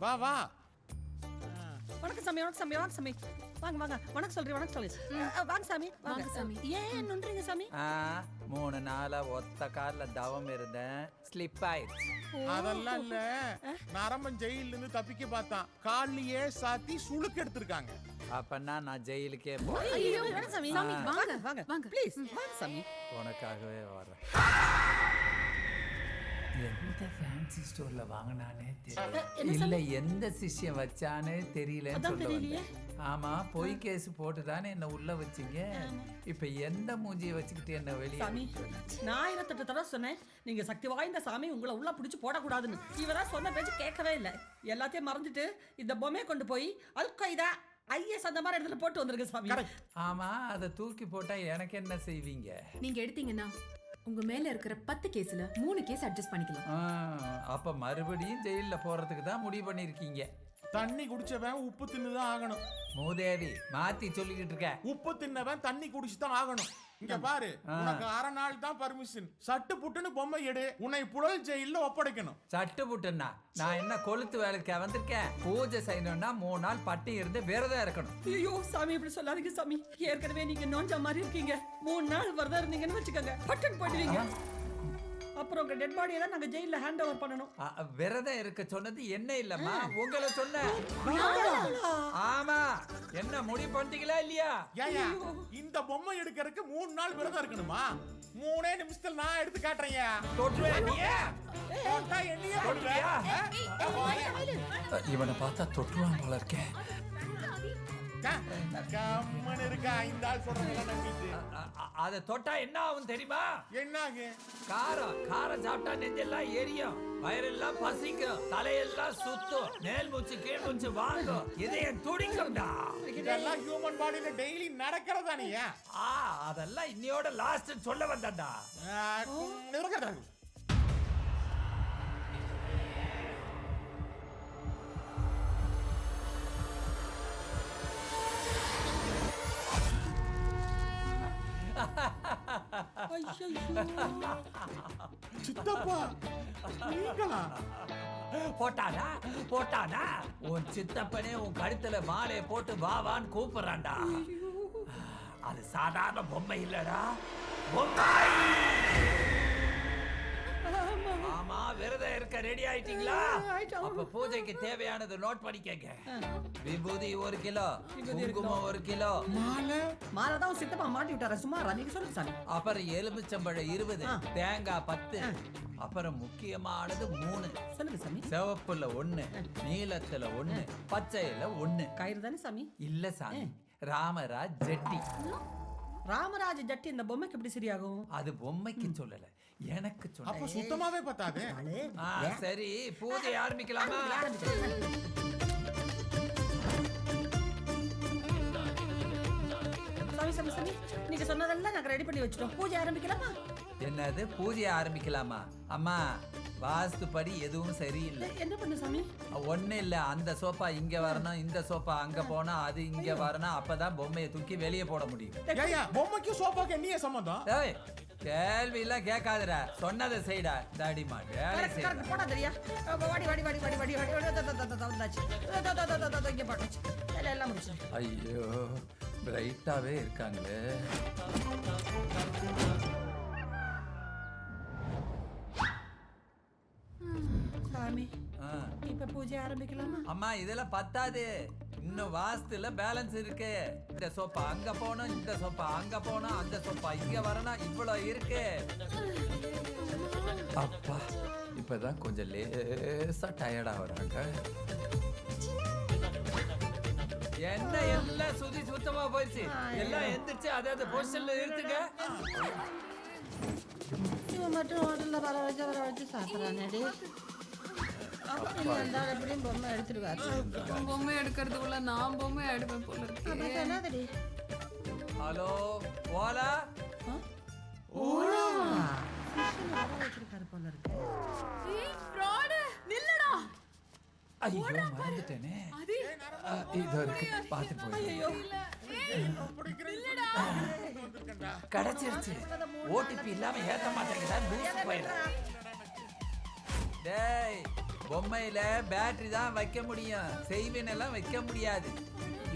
வா வா. வணக்கம் சாமி, வணக்கம் சாமி, வாங்க சாமி. வாங்க வாங்க, வணக்கம் சொல்றேன், வணக்கம் சொல்லு. வாங்க சாமி, வாங்க சாமி. ஏன் நொன்றீங்க சாமி? 3 நாளா ஒத்த கால்ல தவம் இருந்தேன், ஸ்லிப் ஆயிடுச்சு. அதெல்லாம் இல்ல, நரம்பன் ஜெயில இருந்து தப்பிக்க பார்த்தான், கால்லயே சாத்தி சுளுக்கு எடுத்திருக்காங்க. அப்பன்னா நான் ஜெயிலுக்கே ஐயோ, வேணாம் சாமி. வாங்க வாங்க வாங்க, ப்ளீஸ் வாங்க சாமி. உனக்காகவே வரேன். எந்த ஃபேன்சி ஸ்டோர்ல வாங்கினானே தெரியல, இல்ல எந்த சிஷ்யம் வச்சானே தெரியலன்னு சொல்ல வந்தேன். ஆமா, பொய் கேஸ் போட்டு தானே என்ன உள்ள வச்சீங்க. இப்ப எந்த மூஞ்சியை வச்சுக்கிட்டு என்ன வெளியே? சாமி, நான் 28 தடவை சொன்னேன், நீங்க சக்தி வாய்ந்த சாமி, உங்களை உள்ள பிடிச்சு போடக்கூடாதுன்னு. இவரா சொன்ன பேச்சு கேட்கவே இல்லை. எல்லாத்தையும் மறந்துட்டு இந்த பொம்மையை கொண்டு போய் அல்கைதா ஐஎஸ் அந்த மாதிரி இடத்துல போட்டு வந்திருக்க சாமி. ஆமா, அதை தூக்கி போட்டா எனக்கு என்ன செய்வீங்க? நீங்க எடுத்தீங்கன்னா உங்க மேல இருக்கிற 10 கேஸ்ல 3 கேஸ் அட்ஜஸ்ட் பண்ணிக்கலாம். அப்ப மறுபடியும் ஜெயில போறதுக்கு தான் முடிவு பண்ணிருக்கீங்க. தண்ணி குடிச்சவன் உப்பு தின்னுதான் ஆகணும். மூதேவி மாத்தி சொல்லிக்கிட்டு இருக்க. உப்பு தின்னவன் தண்ணி குடிச்சுதான் ஆகணும். இங்க பாரு, உனக்கு 1/2 நாள் தான் பர்மிஷன். சட்டு புட்டுன்னு பொம்மை எடு, உன்னை புழல் ஜெயில ஒப்படைக்கணும். சட்டு புட்டுன்னா நான் என்ன கொளுத்து வேலைக்கு வந்திருக்கேன்? பூஜை செய்யணும்னா 3 நாள் பட்டி இருந்து விரதம் இருக்கணும். ஐயோ சாமி, இப்படி சொல்லாதீங்க சாமி. ஏற்கனவே நீங்க நோஞ்ச மாதிரி இருக்கீங்க. 3 நாள் விரதம் இருந்தீங்கன்னு வச்சுக்கோங்க, பட்டன் போயிடுவீங்க. அப்புறம் உங்க டெட் பாடியை தான் நாங்க ஜெயில ஹேண்ட் ஓவர் பண்ணணும். விரதம் இருக்க சொன்னது என்ன இல்லம்மா, உங்களை சொன்ன. ஆமா, என்ன முடிவு பண்ணிட்டீங்களா இல்லையா? ஏயா, இந்த பொம்மை எடுக்கிறதுக்கு 3 நாள் விரதம் இருக்கணுமா? 3 நிமிஷத்துல நான் எடுத்து காட்டுறேன். இவனை பார்த்தா தொற்றுவான் போல இருக்கேன். அத தொட்டா என்ன ஆகும் தெரியுமா? என்ன காரம் சாப்பிட்டா நெஞ்செல்லாம் எரியும், வயிறெல்லாம் பசிக்கும், தலையெல்லாம் சுத்தும், மேல் மூச்சு கீழ் மூச்சு வாங்கும், இதயம் துடிக்கும்டா. இதெல்லாம் ஹியூமன் பாடியில டெய்லி நடக்கிறதா? நீ அதெல்லாம் இன்னையோட லாஸ்ட் சொல்ல வந்தா. சித்தப்பா, போட்டானா உன் சித்தப்பனே உன் கழுத்துல மாலையை போட்டு வாவான்னு கூப்பிடுறான்டா. அது சாதாரண பொம்மை இல்லடா, பொம்மை. ஆமா, விரதம் இருக்க ரெடி ஆயிட்டீங்களா? அப்ப பூஜைக்கு தேவையானது நோட் பண்ணிக்கங்க. விபூதி 1 கிலோ, குங்குமம் 1 கிலோ, மாலை தான் சித்தப்பா மாட்டி விட்டார. சுமாரா நீங்க சொல்லுங்க சாமி. அப்புறம் எலுமிச்சம்பழம் 20, தேங்காய் 10, அப்புறம் முக்கியமானது 3. சொல்லுங்க சாமி. சிவப்புல 1, நீலத்துல 1, பச்சையில 1. கயிறு தானே சாமி? இல்ல சாமி, ராமராஜ் ஜெட்டி. ராமராஜ ஜட்டி இந்த பொம்மைக்கு எப்படி சரியாகும்? அது பொம்மைக்கு சொல்லல, எனக்கு சொல்ல. அப்ப சுத்தமாவே பத்தாது. சரி, பூஜை ஆரம்பிக்கலாமா? சாமி சாமி சாமி, நீங்க சொன்னதெல்லாம் நாங்க ரெடி பண்ணி வச்சிட்டோம். பூஜை ஆரம்பிக்கலாமா? என்னது, பூஜை ஆரம்பிக்கலாமா? அம்மா, வாஸ்து படி எதுவும் சரியில்லை. என்ன பண்ணு சாமி? ஒண்ணு இல்ல, அந்த சோஃபா இங்க வரணும், இந்த சோஃபா அங்க போனா, அது இங்க வரணும், அப்பதான் பொம்மையை தூக்கி வெளியே போட முடியும். பொம்மைக்கு சோஃபாக்கு என்ன சம்பந்தம்? கேள்வி எல்லாம் கேட்காதடா, சொன்னதை செய்டா. தாடிமா போடா தெரியா? வாடி வாடி வாடி வாடி வாடி வாடி இங்க போட்டாச்சு, எல்லாம் முடிச்சு. ஐயோ, பிரைட்டாவே இருக்காங்களே. சாமி, இப்ப பூஜை ஆரம்பிக்கலாமா? அம்மா, இதெல்லாம் பத்தாது, இன்னும் வாஸ்துல பேலன்ஸ் இருக்கு. இந்த சோப்பா அங்க போனோம், இந்த சோப்பா அங்க போனோம், அந்த சோப்பா இங்க வரணும், இவ்வளவு இருக்கு. அப்பா, இப்பதான் கொஞ்சம் லேசா டயர்டா வராங்க. என்ன எல்லாம் சுத்தமா போயிடுச்சு, எல்லாம் எந்திரிச்சு அதாவது பொசிஷன்ல இருக்குங்க. இவன் மட்டும் ஹோட்டல்ல வர வச்சு சாப்பிடறானேடி. எப்படியும் பொம்மை எடுத்துருவாரு. பொம்மை எடுக்கிறதுக்குள்ள நான் பொம்மை எடுப்பேன் போல இருக்கு. ஹலோ, ஓலா. வச்சிருக்காரு போல இருக்கு. நில்லடா. ஐயோ, மறந்துட்டேனே. இதோ இருக்கு, பாத்து போய். கிடைச்சிருச்சு. ஓடிபி இல்லாம ஏத்த மாட்டேங்குதா? டேய், பொம்மையில பேட்டரி தான் வைக்க முடியும், செய்வின் எல்லாம் வைக்க முடியாது.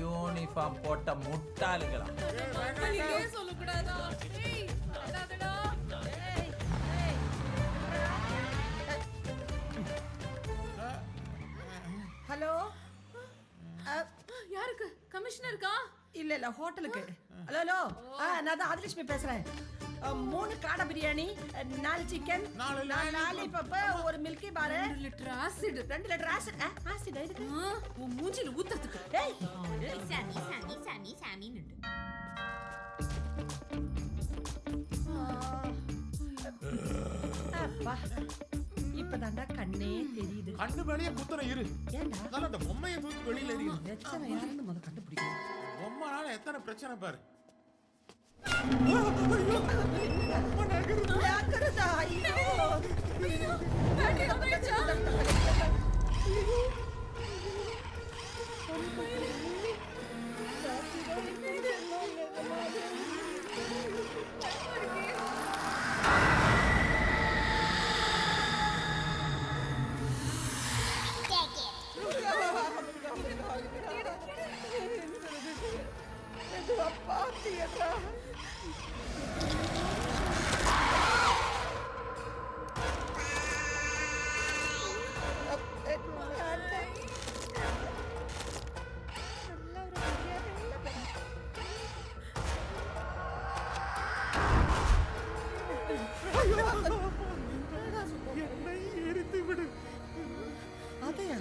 யூனிஃபார்ம் போட்ட முட்டாளுங்களா. ஹலோ யாருக்கு? கமிஷனருக்கா? இல்ல ஹோட்டலுக்கு. ஹலோ ஹலோ நான் தான் ஆதிலட்சுமி பேசுறேன். 3 காடை பிரியாணி, 4 சிக்கன், 4 லாலிபப், 1 மில்கி பார், 2 litre acid. 2 litre acid. Acid எதுக்கு? உன் மூஞ்சில ஊத்துறதுக்கு. ஏய் சாமி அப்பா இப்பதான்டா கண்ணே தெரியுது. கண்ணு மேலேயே குத்துற இரு. ஏண்டா அதனால அந்த பொம்மையை தூக்கி வெளியில எறியும். பிரச்சனை யாருன்னு முத கண்டுபிடிக்கணும். பொம்மைனால எத்தனை பிரச்சனை பாரு. யாக்குறதா? ஐயோ பேட்டரி ஆயிடுச்சா? என்னை எரித்து விடு. அதையா?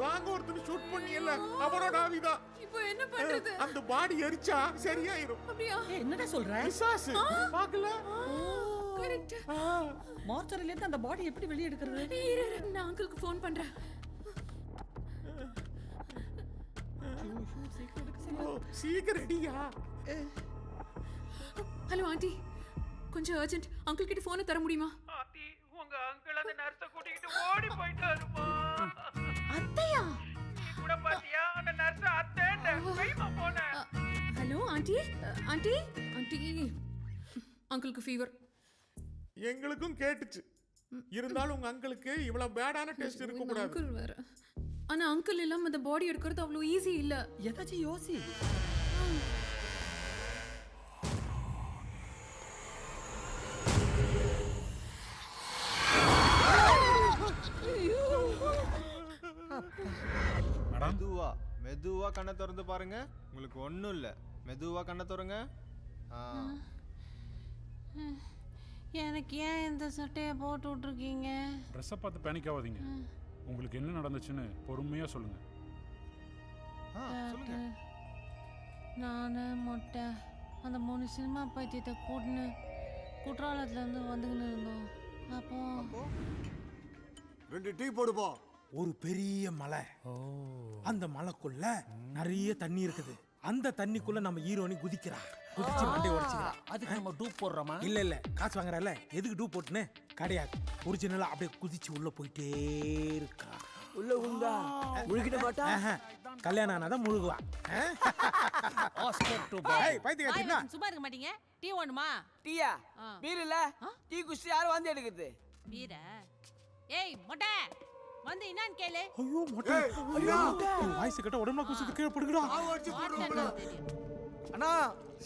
ராங்க ஒருத்தனை ஷூட் பண்ணியல்ல, அவரோட ஆவிதான். இப்போ என்ன பண்றது? அந்த பாடி எரிச்சா சரியாயிரும். அப்படியா? என்னடா சொல்ற? பிசாசு பாக்கல. கரெக்ட். மார்ச்சரில இருந்து அந்த பாடி எப்படி வெளிய எடுக்கிறது? நான் அங்கிளுக்கு ஃபோன் பண்றேன். சீக்கிரம் ரெடியா? ஹலோ ஆண்டி, கொஞ்சம் அர்ஜென்ட். அங்கிள் கிட்ட போனை தர முடியுமா? ஆத்தி, உங்க அங்கிள் அந்த நர்ஸை கூட்டிக்கிட்டு ஓடி போயிட்டாருமா. அத்தையா? நீ கூட பாத்தியா அந்த நர்ஸ் அத்தைன்னு கைமா போன. Hello aunty. ஆண்டி ஆண்டி அங்கிளுக்கு ஃபீவர். எங்களுக்கும் கேட்டுச்சு. இருந்தாலும் உங்க அங்கிளுக்கு இவ்வளவு பேடான டெஸ்ட் இருக்க கூடாது. அங்கிள் வேற. ஆனா அங்கிள் இல்லாம அந்த பாடி எடுக்கிறது அவ்வளவு ஈஸி இல்ல. ஏதாச்சும் யோசி. மெதுவா கண்ணை திறந்து பாருங்க. உங்களுக்கு ஒண்ணும் இல்ல. மெதுவா கண்ணை திறங்க. எனக்கு ஏன் இந்த சட்டையை போட்டு விட்டுருக்கீங்க? ட்ரெஸ்ஸை பார்த்து பேனிக் ஆகாதீங்க. உங்களுக்கு என்ன நடந்துச்சுன்னு பொறுமையா சொல்லுங்க. சொல்லுங்க. நான் மொட்டை அந்த 3 சினிமா பைத்தியத்தை கூட்டுன்னு குற்றாலத்துலேருந்து வந்துக்கின்னு இருந்தோம். அப்போ 2 டீ போடுப்பா. ஒரு பெரிய மலை. அந்த மலைக்குள்ள நிறைய தண்ணி இருக்குது. அந்த தண்ணிக்குள்ள நம்ம ஹீரோனி குதிக்கிறா. குதிச்சு மண்டையை உடைச்சிக்கிறா. அதுக்கு நம்ம டூப் போடுறோமா? இல்ல காசு வாங்குறால, எதுக்கு டூ போட்டுன்னு கிடையாது. ஒரிஜினலா அப்படியே குதிச்சு உள்ள போயிட்டே இருக்கா. உள்ள உண்டா முழுகிட மாட்டா. கல்யாணம் ஆனாதான் முழுகுவா. Oscar dupe. பைத்தியக்காரனா சும்மா இருக்க மாட்டீங்க. டீ வேணுமா? டீயா? பீர் இல்ல. டீ குடிச்சு யாரும் வந்து எடுக்குது? பீர? ஏய் மொட்டை வந்து என்னன்னு கேளு. ஐயோ மொட்டை. ஐயோ வாய்ஸ் கேட்ட உடம்புல குசிட்டு கீழே படுக்குடா. அண்ணா,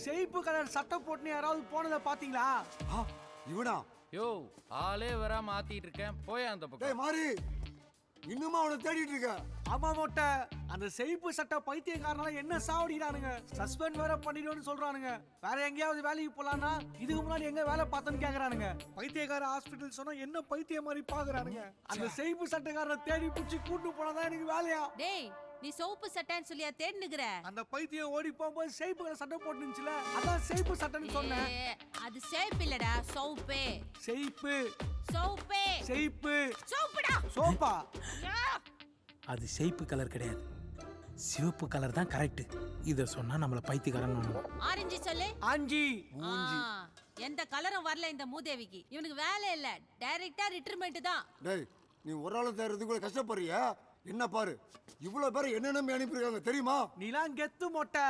சேப்பு கலர் சட்டை போட்டுன்னு யாராவது போனதை பாத்தீங்களா? இவனா? யோ, ஆளே வரா மாத்திட்டு இருக்கேன். போய் அந்த பக்கம். டேய் மாரி, இன்னுமா அவனை தேடிட்டு இருக்க? ஆமா மொட்டை, அந்த சேப்பு சட்டை பைத்தியக்காரனால என்ன சாவடிக்கிறானுங்க. சஸ்பெண்ட் வேற பண்ணிடுவோன்னு சொல்றானுங்க. வேற எங்கேயாவது வேலைக்கு போலான்னா இதுக்கு முன்னாடி எங்க வேலை பார்த்தோன்னு கேக்குறானுங்க. பைத்தியக்கார ஹாஸ்பிட்டல் சொன்னா என்ன பைத்தியம் மாதிரி பாக்குறானுங்க. அந்த சேப்பு சட்டைக்காரனை தேடி பிடிச்சி கூட்டு போனாதான் எனக்கு வேலையா. டேய் நீ சோப்பு சட்டைன்னு சொல்லியா தேடினுக்குற? அந்த பைத்தியம் ஓடி போகும்போது சேப்பு கலர் சட்டை போட்டுச்சுல, அதான் சேப்பு சட்டைன்னு சொன்னேன். அது சேப்பு இல்லடா, சோப்பு. சேப்பு சோப்பு. சேப்பு சோப்புடா. சோப்பா? அது சேப்பு கலர் கிடையாது, சிவப்பு கலர் தான் கரெக்ட். இத சொன்னா நம்மள பைத்தியக்காரன். ஆரஞ்சு சொல்லு. ஆஞ்சி. எந்த கலரும் வரல இந்த மூதேவிக்கு. இவனுக்கு வேலை இல்ல, டைரக்டா ரிட்டைர்மென்ட் தான். டேய் நீ ஒரு ஆளு தேடுறதுக்குள்ள கஷ்டப்படுறியா? என்ன பாரு, இவ்வளவு பேர் என்ன நம்பி அனுப்பியிருக்காங்க தெரியுமா? நீலாம் கெத்து மொட்டை,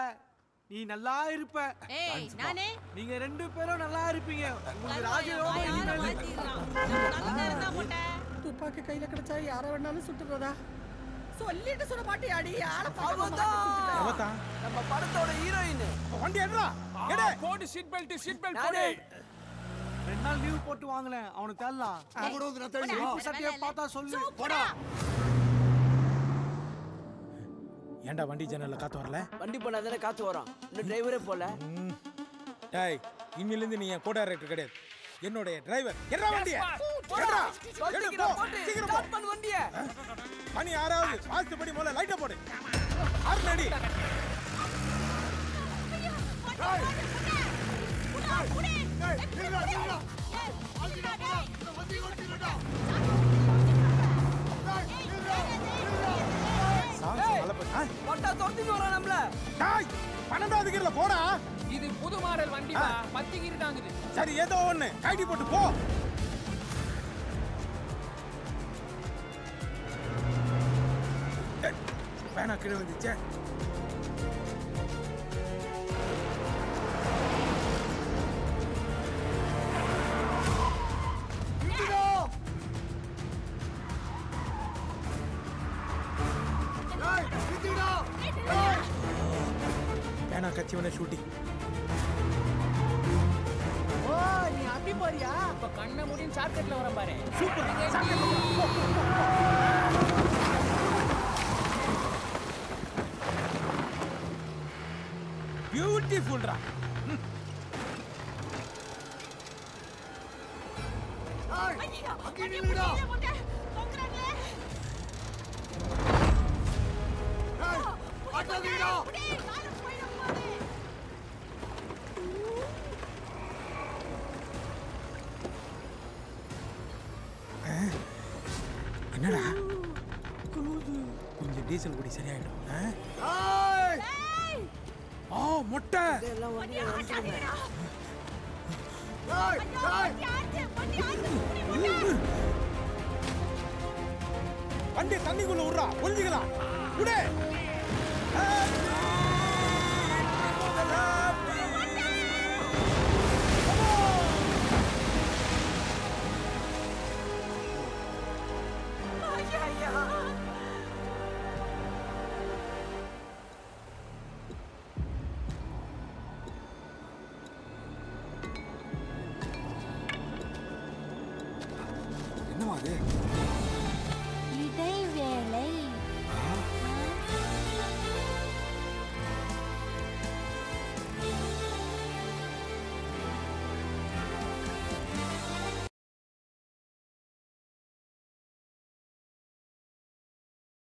நீ நல்லா இருப்ப. ஏய் நானே நீங்க 2 பேரும் நல்லா இருப்பீங்க. உங்களுக்கு வாயால ராஜயோகம் மாத்திடுறான். நல்ல நேரம் தான் மொட்டை. துப்பாக்கி கையில கிடைச்சா யார வேணாலும் சுட்டுறதா சொல்லிட்டு சொல்ல மாட்டியாடி ஆள அவதான் நம்ம படத்தோட ஹீரோயின். வண்டி எடுறா எடு போடு சீட் பெல்ட் போடு. 2 நாள் லீவ் போட்டு வாங்கினேன் அவனுக்கு தெரியலாம். சைப்பு சட்டையை பார்த்தா சொல்லு போடா. ஏன்டா வண்டி ஜன்னல்ல காத்து வரல? வண்டி போனா தானே காத்து வரும். இன்னும் டிரைவரே போல. டேய் இன்னில இருந்து நீ என் கோ டைரக்டர் கிடையாது, என்னோட டிரைவர். எட்ரா வண்டியை எட்ரா எடு போ சீக்கிரம் போ. ஸ்டார்ட் பண்ணு வண்டியை. மணி 6 வாஸ்து படி முதல்ல லைட்ட போடு. ஹார்ன் அடி. மொட்டா தொட்டிக்கு வர நம்மள. டேய் 12வது கியர்ல போடா. இது புது மாடல் வண்டிமா. 10 கியர் தாங்குது. சரி ஏதோ ஒண்ணு கைடி போட்டு போ. வேணா கீழே வந்துச்சே. வேணா கட்சிவன ஷூட்டிங். ஓ நீ அப்படி போறியா? இப்ப கண்ண முடியும் ஷார்ட்கட்ல வர பாரு. பியூட்டிஃபுல்ரா. என்னடா கொஞ்சம் டீசல் குடி சரியாயிடும். ஆ மொட்டை வண்டி தண்ணிக்குள்ள விடுறா ஒளிஞ்சுக்கலாம் விடு.